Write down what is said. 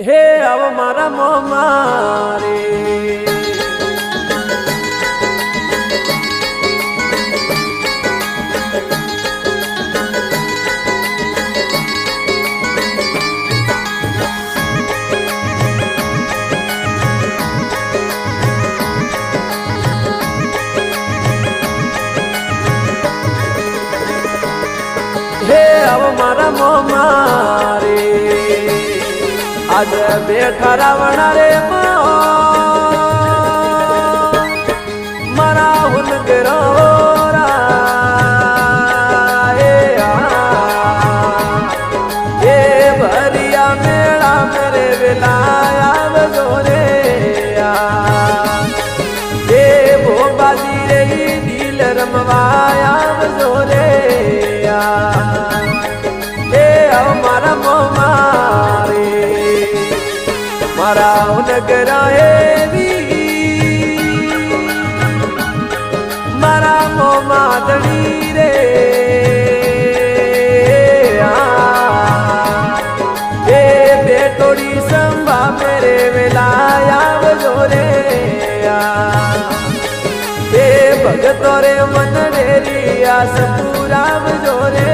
હે આવ મારા મોમારે હે આવ મારા મોમારે આજ બેઠા રાવણા રે મારા હુન ગરોરા એ ભરિયા મેળા મેરે વેલાયા વજોરે એ ભોબાજી રે દિલ રમવાયા વજોરે એ અમારા મોમારે મારા નગરા એવી મારા મોમાદડી રે એ બેટોડી સંભા મેરે વેલાયા વજોરે એ ભગતો રે મન ડેરી આસ પૂરા વજોરે